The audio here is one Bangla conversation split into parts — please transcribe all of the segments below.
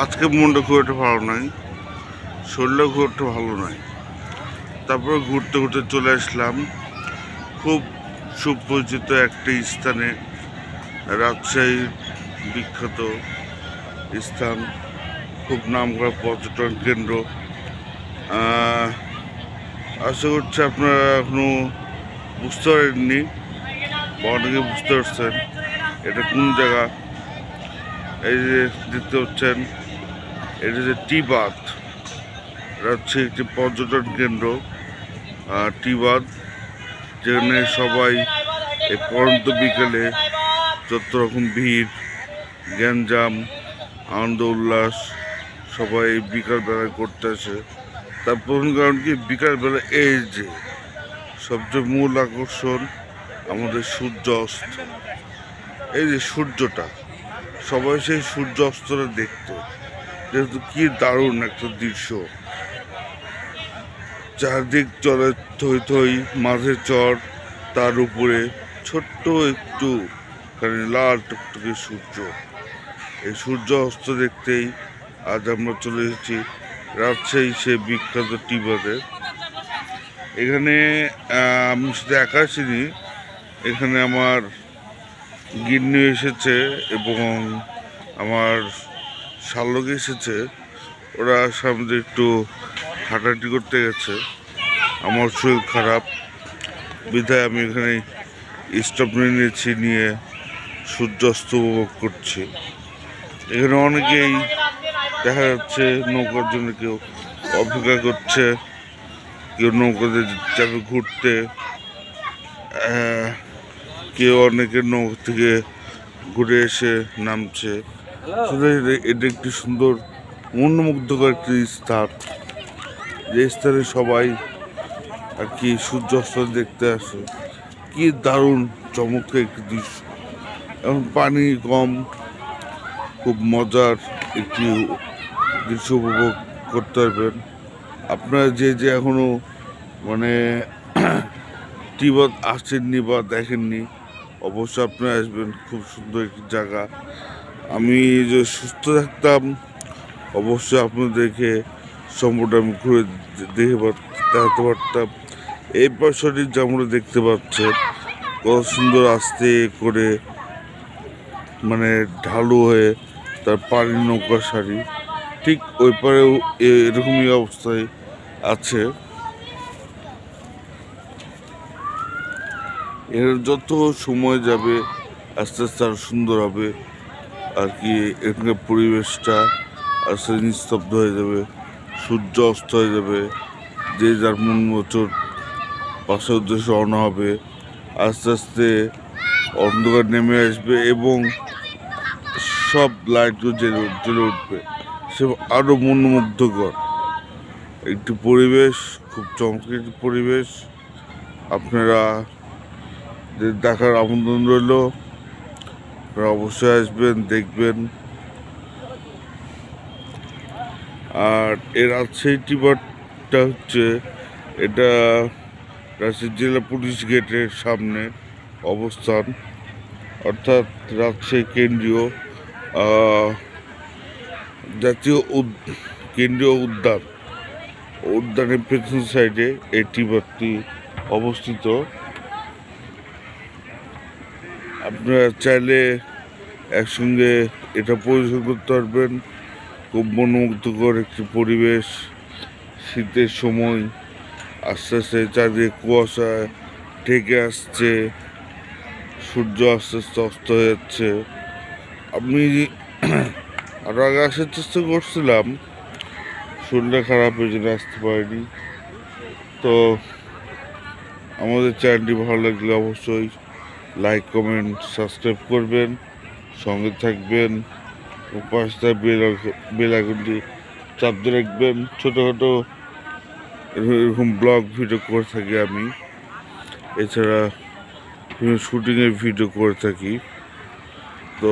আজকে মনটা খুব একটা ভালো নাই, শরীরটা খুব একটা ভালো নাই। তারপরে ঘুরতে ঘুরতে চলে আসলাম খুব সুপরিচিত একটি স্থানে, রাজশাহীর বিখ্যাত স্থান, খুব নামকরা পর্যটন কেন্দ্র। আশা করছি আপনারা এখনো বুঝতে পারেননি বা অনেকে বুঝতে পারছেন এটা কোন জায়গা। এই যে দেখতে পাচ্ছেন, এটা যে টি বাঁধ, এটা হচ্ছে একটি পর্যটন কেন্দ্র। টি বাঁধ, যেখানে সবাই এই পড়ন্ত বিকেলে যত রকম ভিড়, গ্যাঞ্জাম, আনন্দ উল্লাস সবাই বিকালবেলায় করতে আসে। তার প্রধান কারণ কি, বিকালবেলা এই যে সবচেয়ে মূল আকর্ষণ আমাদের সূর্য অস্ত। এই যে সূর্যটা, সবাই সেই সূর্য অস্তটা দেখতো, যেহেতু কি দারুণ একটা দৃশ্য। চারদিক চলে থই থই, মাঝে চর, তার উপরে ছোট্ট একটু লাল টুকটুকে সূর্য। এই সূর্য অস্ত দেখতেই আজ আমরা চলে এসেছি রাজশাহী সে বিখ্যাত টি বাঁধে। এখানে আমি শুধু একা আসিনি, এখানে আমার গিন্নি এসেছে এবং আমার শালক এসেছে। ওরা সামনে একটু হাঁটাহাঁটি করতে গেছে। আমার শরীর খারাপ বিধায় আমি এখানে স্টপ নিয়েছি, নিয়ে সূর্যাস্ত উপভোগ করছি। এখানে অনেকেই দেখা যাচ্ছে নৌকার জন্য কেউ অপেক্ষা করছে, কেউ নৌকাতে যাবে ঘুরতে, কেউ অনেকে নৌকা থেকে ঘুরে এসে নামছে। এটা একটি সুন্দর মনোমুগ্ধকর একটি স্থান, যে স্থানে সবাই আর কি সূর্যাস্ত দেখতে আসে। কি দারুণ চমৎকার একটি দৃশ্য। এখন পানি কম, খুব মজার একটি দৃশ্য উপভোগ করতে পারবেন। আপনারা যে যে এখনো মানে টি বাঁধ আসেননি বা দেখেননি, অবশ্যই আপনারা আসবেন। খুব সুন্দর একটি জায়গা। আমি যে সুস্থ থাকতাম, অবশ্যই আপনাদেরকে সম্পূর্ণ আমি ঘুরে দেখাতে পারতাম। এই পাশটি যেমন দেখতে পাচ্ছেন, কত সুন্দর আস্তে করে মানে ঢালু হয়ে তার পানি নৌকা সারি, ঠিক ওই পারেও এরকমই অবস্থায় আছে। এর যত সময় যাবে আস্তে আস্তে আরো সুন্দর হবে আর কি। এখানকার পরিবেশটা আস্তে নিস্তব্ধ হয়ে যাবে, সূর্য অস্ত হয়ে যাবে, যে যার মন বছর পাশের উদ্দেশ্যে রওনা হবে। আস্তে আস্তে অন্ধকার নেমে আসবে এবং সব লাইটগুলো জ্বলে উঠবে। সে আরও মনোমুগ্ধকর একটি পরিবেশ, খুব চমৎকার একটি পরিবেশ। আপনারা দেখার আমন্ত্রণ রইল, আপনারা অবশ্যই আসবেন, দেখবেন। আর এর রাজশাহী টি বাঁধটা হচ্ছে, এটা রাজশাহী জেলা পুলিশ গেটের সামনে অবস্থান, অর্থাৎ রাজশাহী কেন্দ্রীয় জাতীয় কেন্দ্রীয় উদ্যানের পেছন সাইডে এই টি বাঁধটি অবস্থিত। আপনারা চাইলে একসঙ্গে এটা পরিদর্শন করতে পারবেন। খুব মনোমুগ্ধকর একটি পরিবেশ। শীতের সময় আস্তে আস্তে চারদিকে কুয়াশা ঢেকে আসছে, সূর্য আস্তে আস্তে অস্ত হয়ে যাচ্ছে। আমি আরও আগে আসার চেষ্টা করছিলাম, শরীরটা খারাপ হয়ে জন্য আসতে পারিনি। তো আমাদের চ্যানেলটি ভালো লাগলে অবশ্যই লাইক, কমেন্ট, সাবস্ক্রাইব করবেন, সঙ্গে থাকবেন, পাশে বেল আইকনটি চাপ দিয়ে রাখবেন। ছোটোখাটো এরকম ব্লগ ভিডিও করে থাকি আমি, এছাড়া বিভিন্ন শুটিংয়ের ভিডিও করে থাকি। তো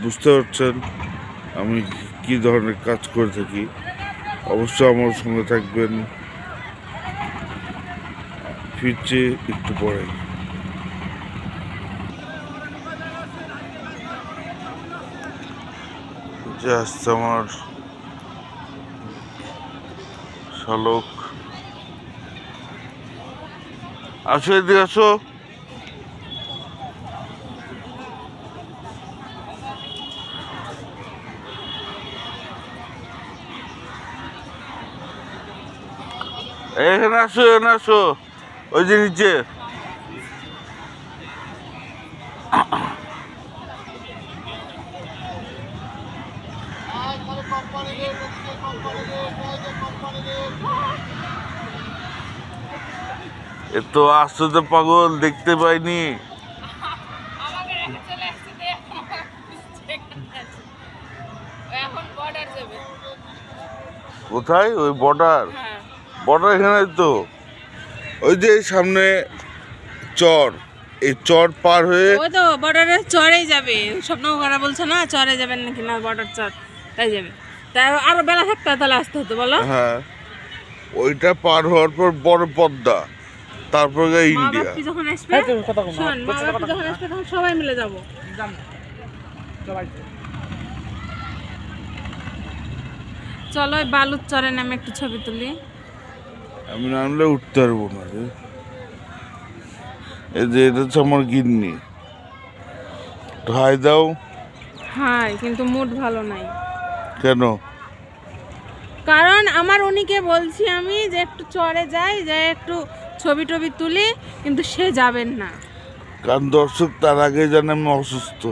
বুঝতে পারছেন আমি কি ধরনের কাজ করে থাকি। অবশ্যই আমার সঙ্গে থাকবেন। ফিরছি একটু পরে। যে আসছে আমার শালক। আসো, এদিকে আসো। এখানে আসো, এখানে আসো, ওই যে নিচে। এ তো আশ্চর্য পাগল, দেখতে পাইনি। কোথায় ওই বর্ডার? বর্ডার এখানে তো, ওই যে সামনে চর, এই চর পার হয়ে ওই তো বর্ডারের চরেই যাবে। স্বপ্ন করা বলছে না চরে যাবেন নাকি না, বর্ডার চর তাই যাবে। তাই আরো বেলা থাকতে হয়, তাহলে আসতে হতো বলো। হ্যাঁ, ওইটা পার হওয়ার পর বড় পদ্মা, তারপর ইন্ডিয়া। মা বাপ্পি যখন আসবে, শোন, মা বাপ্পি যখন আসবে তখন সবাই মিলে যাবো। চলো ওই বালুর চরে নামে একটু ছবি তুলি। আমি নামলে উঠতে পারবো না রে। এই যে এটা হচ্ছে আমার গিন্নি, হাই দাও। হাই, কিন্তু মুড ভালো নাই। কেন? কারণ আমার উনিকে বলছি আমি যে একটু চরে যাই, যে একটু ছবি টবি তুলি, কিন্তু সে যাবেন না। কারণ দর্শক তার আগে জানে আমি অসুস্থ,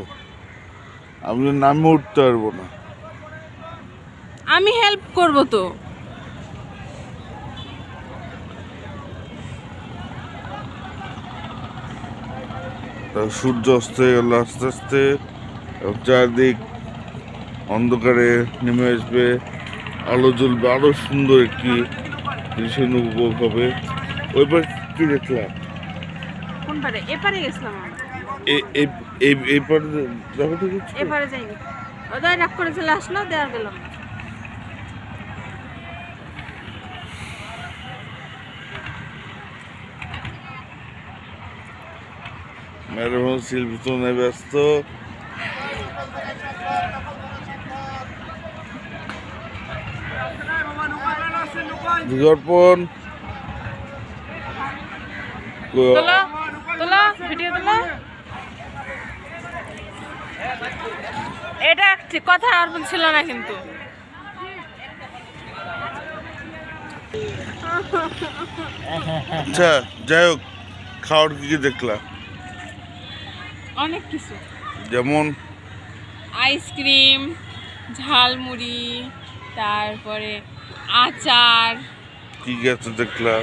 আমি নামে উঠতে পারবো না। আমি হেল্প করব তো। সূর্য অস্ত হয়ে গেল আস্তে আস্তে, এবং চারদিক অন্ধকারে নেমে আসবে, আলো জ্বলবে, আরো সুন্দর একটি দৃশ্য উপভোগ হবে। ওইবার কি দেখলাম? কোন পারে? এপারে গেছিলাম আমরা। এইবার দেখো তো কিছু। এপারে যাইনি, ওদের রাগ করে চলে আসলো, দেওয়ার গেলাম না। ম্যাডাম শিল্পী তো নেই, ব্যস্ত। বিজ্ঞাপন তোলো তোলো, ভিডিও তোলো। এটা কথা আর ছিল না কিন্তু। আচ্ছা, যাই হোক, খাওয়ার কি কি দেখলা? অনেক কিছু, যেমন আইসক্রিম, ঝালমুড়ি, তারপরে আচার, কি কি আছে দেখলা?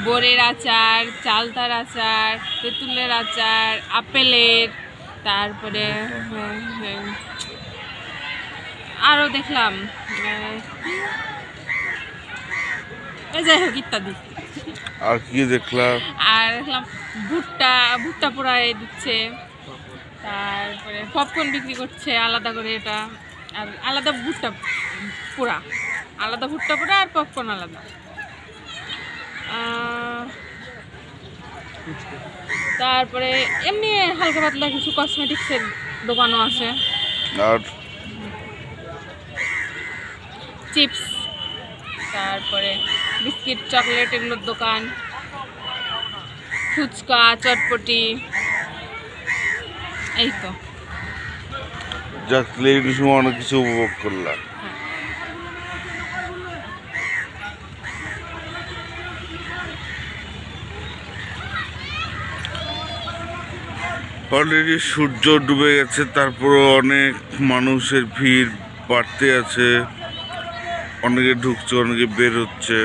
বোরের আচার, চালতার আচার, তেঁতুলের আচার, আপেলের, তারপরে আরও দেখলাম যাই হোক ইত্যাদি। আর কি দেখলা? আর দেখলাম ভুট্টা ভুট্টা পোড়ায় দিচ্ছে, তারপরে পপকর্ন বিক্রি করছে আলাদা করে, এটা আর আলাদা ভুট্টা পোড়া, আলাদা ভুট্টা পোড়া আর পপকর্ন আলাদা। তারপরে এমনি হালকা পাতলা কিছু কসমেটিক্সের দোকানও আছে, আর চিপস, তারপরে বিস্কিট, চকলেট, এগুলোর দোকান, ফুচকা, চটপটি, এই তো। যাক, এই সময় অনেক কিছু উপভোগ করলাম। অলরেডি সূর্য ডুবে গেছে, তারপরে অনেক মানুষের ভিড় বাড়তে আছে, অনেকে ঢুকছে, অনেকে বের হচ্ছে।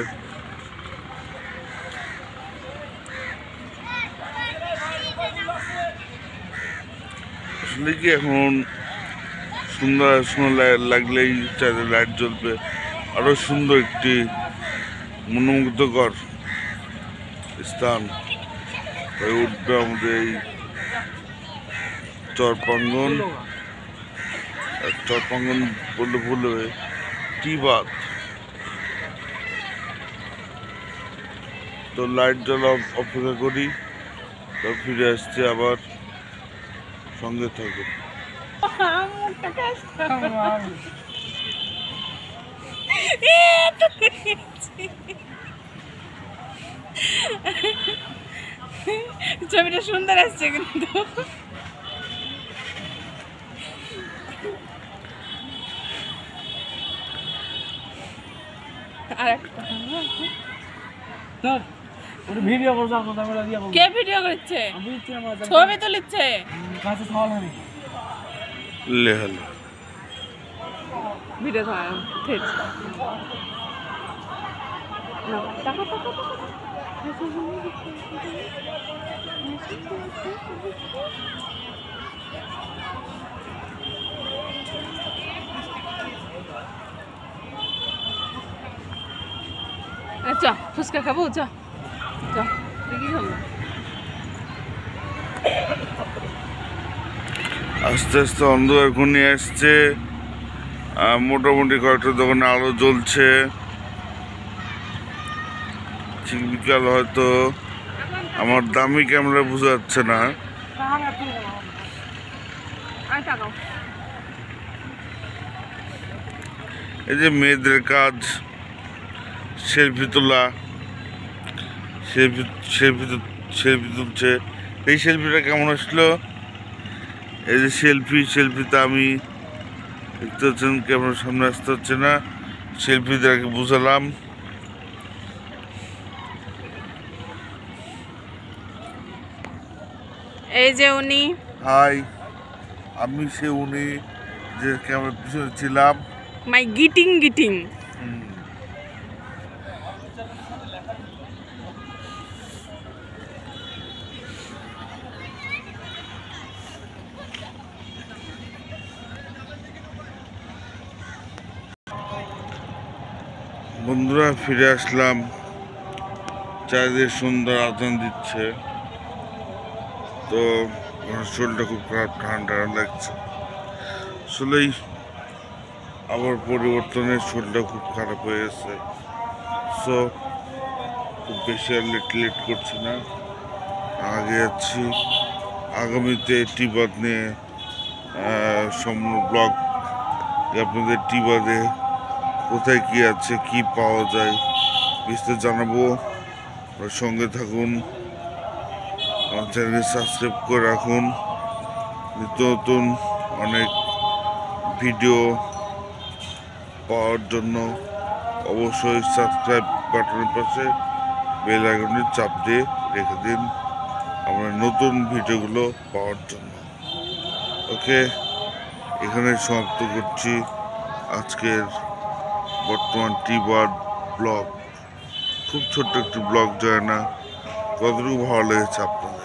আসলে কি এখন সুন্দর লাগলেই চারিদিকে লাইট জ্বলবে, আরো সুন্দর একটি মনোমুগ্ধকর স্থান হয়ে উঠবে আমাদের এই চরপাঙ্গন। চরপাঙ্গন বললে ভুল হবে, টিবাত। তো লাইট জ্বলা অপেক্ষা করি, তো ফিরে আসছি আবার, সঙ্গে থাকবে। ছবিটা সুন্দর আসছে কিন্তু ভিডিও করছে আর কথা বলা দিয়া বল কে ভিডিও করছে আমি ইচ্ছে আমার ছবি তুলছে কাছে সওয়াল হবে লেহাল ভিডিও ধর ঠিক না টাকা টাকা আচ্ছা ফুচকা খাবো যা যা দেখি খাবো আস্তে আস্তে অন্ধকার ঘনিয়ে আসছে। মোটামুটি কয়েকটা দোকানে আলো জ্বলছে। ঠিক বিকাল হয়তো আমার দামি ক্যামেরা বোঝা যাচ্ছে না। আর টাকাও এই যে মেয়েদের কাজ সেলফি তোলা, সেলফি তুলছে। এই সেলফিটা কেমন আসলো? এই যে সেলফিতে আমি দেখতে পাচ্ছেন ক্যামেরার সামনে আসতে হচ্ছে না, সেলফি দ্বারা বুঝালাম। এই যে উনি হাই, আমি উনি যে ক্যামেরার পিছনে ছিলাম। মাই গিটিং গিটিং বন্ধুরা ফিরে আসলাম, চারিদিকে সুন্দর আজান দিচ্ছে। তো আমার শরীরটা খুব খারাপ, ঠান্ডা লাগছে। আসলেই আবার পরিবর্তনের শরীরটা খুব খারাপ হয়ে গেছে। সো খুব বেশি আর লেট করছি না, আগে যাচ্ছি। আগামীতে টিবাদ নিয়ে সম্পূর্ণ ব্লগ আপনাদের টিবাদে কোথায় কি আছে, কি পাওয়া যায় বিস্তারিত জানাবো। সঙ্গে থাকুন, আমার চ্যানেলকে সাবস্ক্রাইব করে রাখুন। নিত্য নতুন অনেক ভিডিও পাওয়ার জন্য অবশ্যই সাবস্ক্রাইব বাটনের পাশে বেল আইকনটি চাপ দিয়ে রেখে দিন আমার নতুন ভিডিওগুলো পাওয়ার জন্য। ওকে, এখানে সমাপ্ত করছি আজকের বর্তমান টিবাদ ব্লগ। খুব ছোট্ট একটি ব্লগ, যায় না কতটুকু ভালো লেগেছে আপনাদের।